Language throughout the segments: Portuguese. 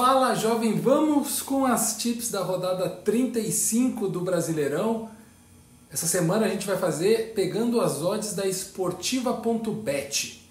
Fala jovem, vamos com as tips da rodada 35 do Brasileirão. Essa semana a gente vai fazer pegando as odds da Esportiva.bet.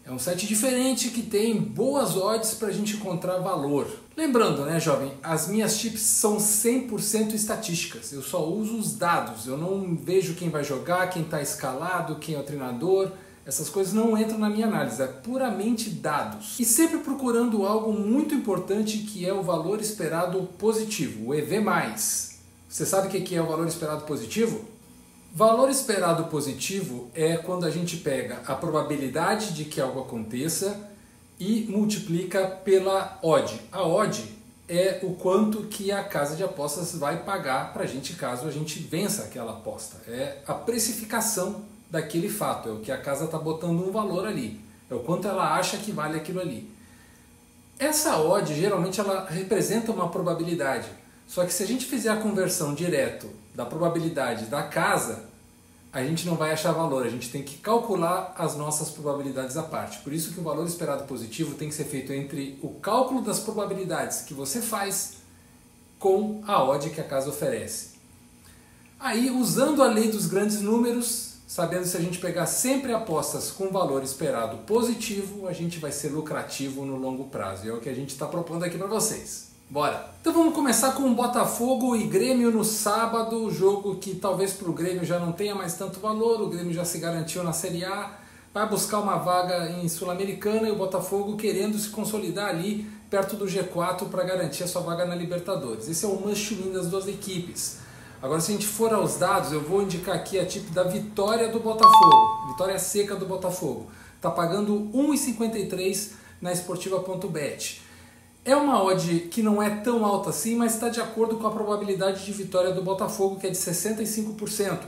É um site diferente que tem boas odds para a gente encontrar valor. Lembrando, né jovem, as minhas tips são 100% estatísticas. Eu só uso os dados, eu não vejo quem vai jogar, quem está escalado, quem é o treinador. Essas coisas não entram na minha análise, é puramente dados. E sempre procurando algo muito importante que é o valor esperado positivo, o EV+. Você sabe o que é o valor esperado positivo? Valor esperado positivo é quando a gente pega a probabilidade de que algo aconteça e multiplica pela odd. A odd é o quanto que a casa de apostas vai pagar para a gente caso a gente vença aquela aposta. É a precificação daquele fato, é o que a casa está botando um valor ali, é o quanto ela acha que vale aquilo ali. Essa odd geralmente ela representa uma probabilidade, só que se a gente fizer a conversão direto da probabilidade da casa, a gente não vai achar valor, a gente tem que calcular as nossas probabilidades à parte. Por isso que o valor esperado positivo tem que ser feito entre o cálculo das probabilidades que você faz com a odd que a casa oferece. Aí, usando a lei dos grandes números, sabendo se a gente pegar sempre apostas com valor esperado positivo, a gente vai ser lucrativo no longo prazo. E é o que a gente está propondo aqui para vocês. Bora! Então vamos começar com Botafogo e Grêmio no sábado, jogo que talvez para o Grêmio já não tenha mais tanto valor, o Grêmio já se garantiu na Série A, vai buscar uma vaga em Sul-Americana e o Botafogo querendo se consolidar ali perto do G4 para garantir a sua vaga na Libertadores. Esse é o must-win das duas equipes. Agora, se a gente for aos dados, eu vou indicar aqui a tip da vitória do Botafogo, vitória seca do Botafogo. Está pagando 1,53 na Esportiva.bet. É uma odd que não é tão alta assim, mas está de acordo com a probabilidade de vitória do Botafogo, que é de 65%.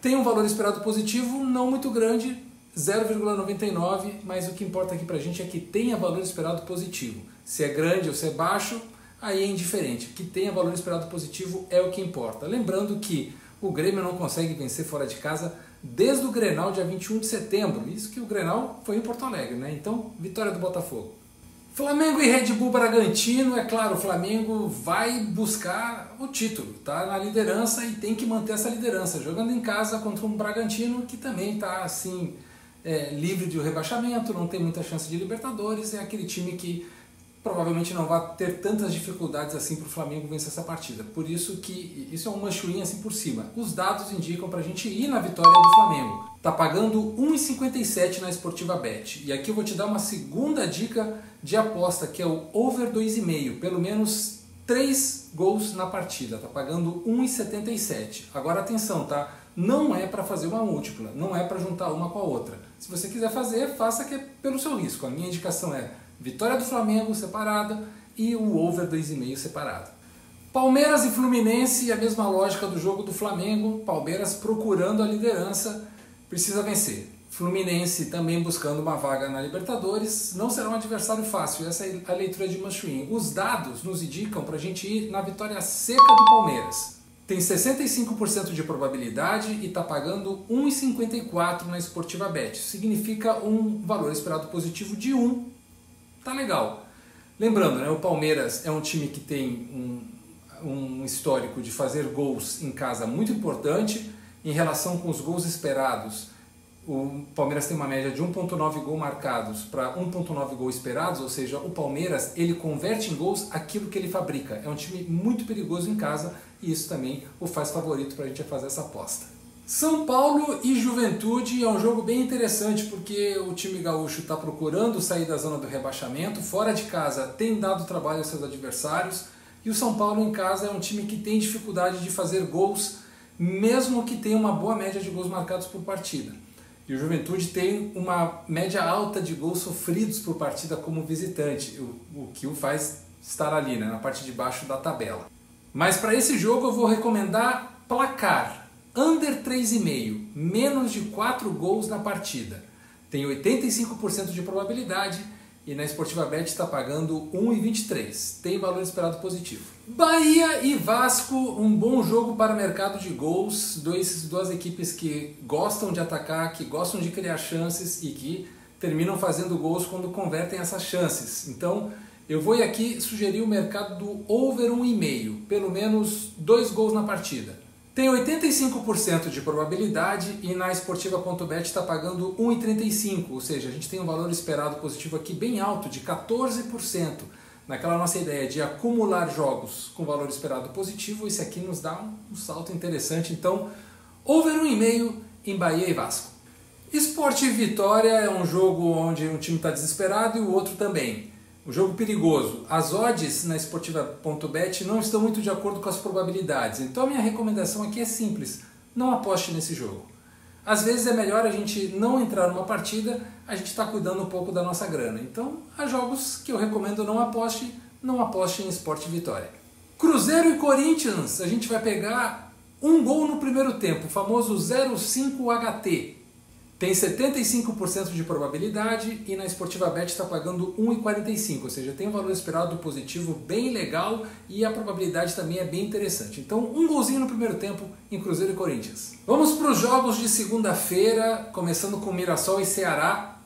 Tem um valor esperado positivo, não muito grande, 0,99, mas o que importa aqui para a gente é que tenha valor esperado positivo. Se é grande ou se é baixo, aí é indiferente. O que tenha valor esperado positivo é o que importa. Lembrando que o Grêmio não consegue vencer fora de casa desde o Grenal, dia 21 de setembro. Isso que o Grenal foi em Porto Alegre, né? Então, vitória do Botafogo. Flamengo e Red Bull Bragantino, é claro, o Flamengo vai buscar o título, tá na liderança e tem que manter essa liderança, jogando em casa contra um Bragantino que também está assim, livre de rebaixamento, não tem muita chance de Libertadores, é aquele time que provavelmente não vai ter tantas dificuldades assim para o Flamengo vencer essa partida. Por isso que isso é um manchuinho assim por cima. Os dados indicam para a gente ir na vitória do Flamengo. Tá pagando 1,57 na Esportiva.bet. E aqui eu vou te dar uma segunda dica de aposta, que é o over 2,5. Pelo menos 3 gols na partida. Tá pagando 1,77. Agora atenção, tá? Não é para fazer uma múltipla, não é para juntar uma com a outra. Se você quiser fazer, faça que é pelo seu risco. A minha indicação é vitória do Flamengo separada e o over 2,5 separado. Palmeiras e Fluminense, a mesma lógica do jogo do Flamengo. Palmeiras procurando a liderança, precisa vencer. Fluminense também buscando uma vaga na Libertadores, não será um adversário fácil, essa é a leitura de Manchuin. Os dados nos indicam para a gente ir na vitória seca do Palmeiras. Tem 65% de probabilidade e está pagando 1,54 na Esportiva.bet. Isso significa um valor esperado positivo de 1. Tá legal. Lembrando, né, o Palmeiras é um time que tem um histórico de fazer gols em casa muito importante. Em relação com os gols esperados, o Palmeiras tem uma média de 1,9 gols marcados para 1,9 gols esperados, ou seja, o Palmeiras ele converte em gols aquilo que ele fabrica. É um time muito perigoso em casa e isso também o faz favorito para a gente fazer essa aposta. São Paulo e Juventude é um jogo bem interessante porque o time gaúcho está procurando sair da zona do rebaixamento, fora de casa tem dado trabalho aos seus adversários e o São Paulo em casa é um time que tem dificuldade de fazer gols, mesmo que tenha uma boa média de gols marcados por partida. E o Juventude tem uma média alta de gols sofridos por partida como visitante, o que o faz estar ali, né, na parte de baixo da tabela. Mas para esse jogo eu vou recomendar placar. Under 3,5, menos de 4 gols na partida. Tem 85% de probabilidade e na Esportiva.bet está pagando 1,23. Tem valor esperado positivo. Bahia e Vasco, um bom jogo para o mercado de gols. Duas equipes que gostam de atacar, que gostam de criar chances e que terminam fazendo gols quando convertem essas chances. Então Eu vou aqui sugerir o mercado do over 1,5, pelo menos 2 gols na partida. Tem 85% de probabilidade e na esportiva.bet está pagando 1,35, ou seja, a gente tem um valor esperado positivo aqui bem alto, de 14%. Naquela nossa ideia de acumular jogos com valor esperado positivo, esse aqui nos dá um salto interessante. Então, over 1,5 em Bahia e Vasco. Sport e Vitória é um jogo onde um time está desesperado e o outro também. Um jogo perigoso. As odds na esportiva.bet não estão muito de acordo com as probabilidades. Então a minha recomendação aqui é simples. Não aposte nesse jogo. Às vezes é melhor a gente não entrar numa partida, a gente está cuidando um pouco da nossa grana. Então há jogos que eu recomendo não aposte em Sport e Vitória. Cruzeiro e Corinthians, a gente vai pegar um gol no primeiro tempo, o famoso 0,5 HT. Tem 75% de probabilidade e na esportiva.bet está pagando 1,45, ou seja, tem um valor esperado positivo bem legal e a probabilidade também é bem interessante. Então, um golzinho no primeiro tempo em Cruzeiro e Corinthians. Vamos para os jogos de segunda-feira, começando com Mirassol e Ceará.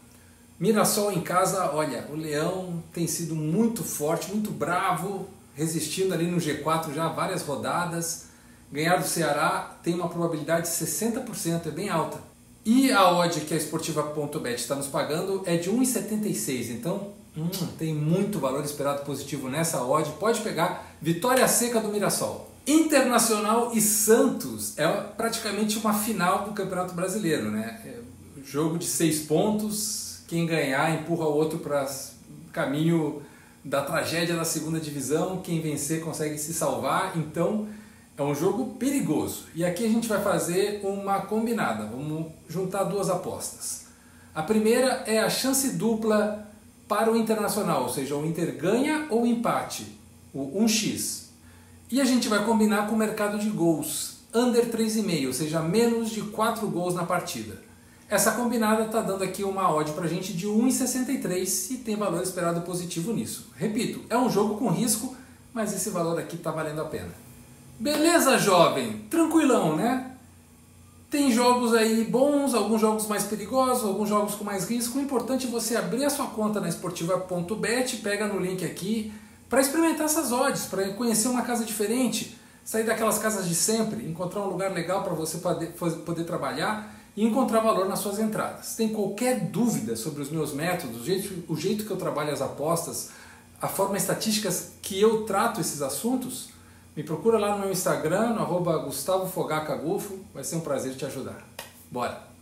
Mirassol em casa, olha, o Leão tem sido muito forte, muito bravo, resistindo ali no G4 já há várias rodadas. Ganhar do Ceará tem uma probabilidade de 60%, é bem alta. E a odd que a esportiva.bet está nos pagando é de 1,76, então tem muito valor esperado positivo nessa odd. Pode pegar vitória seca do Mirassol. Internacional e Santos é praticamente uma final do Campeonato Brasileiro, né? Jogo de 6 pontos, quem ganhar empurra o outro para caminho da tragédia da segunda divisão, quem vencer consegue se salvar, então é um jogo perigoso. E aqui a gente vai fazer uma combinada, vamos juntar duas apostas. A primeira é a chance dupla para o Internacional, ou seja, o Inter ganha ou empate, o 1x. E a gente vai combinar com o mercado de gols, under 3,5, ou seja, menos de 4 gols na partida. Essa combinada está dando aqui uma odd para a gente de 1,63 e tem valor esperado positivo nisso. Repito, é um jogo com risco, mas esse valor aqui está valendo a pena. Beleza, jovem? Tranquilão, né? Tem jogos aí bons, alguns jogos mais perigosos, alguns jogos com mais risco. O importante é você abrir a sua conta na esportiva.bet, pega no link aqui, para experimentar essas odds, para conhecer uma casa diferente, sair daquelas casas de sempre, encontrar um lugar legal para você poder trabalhar e encontrar valor nas suas entradas. Se tem qualquer dúvida sobre os meus métodos, o jeito que eu trabalho as apostas, a forma estatísticas que eu trato esses assuntos, me procura lá no meu Instagram, no @GustavoFogacaGufo, vai ser um prazer te ajudar. Bora!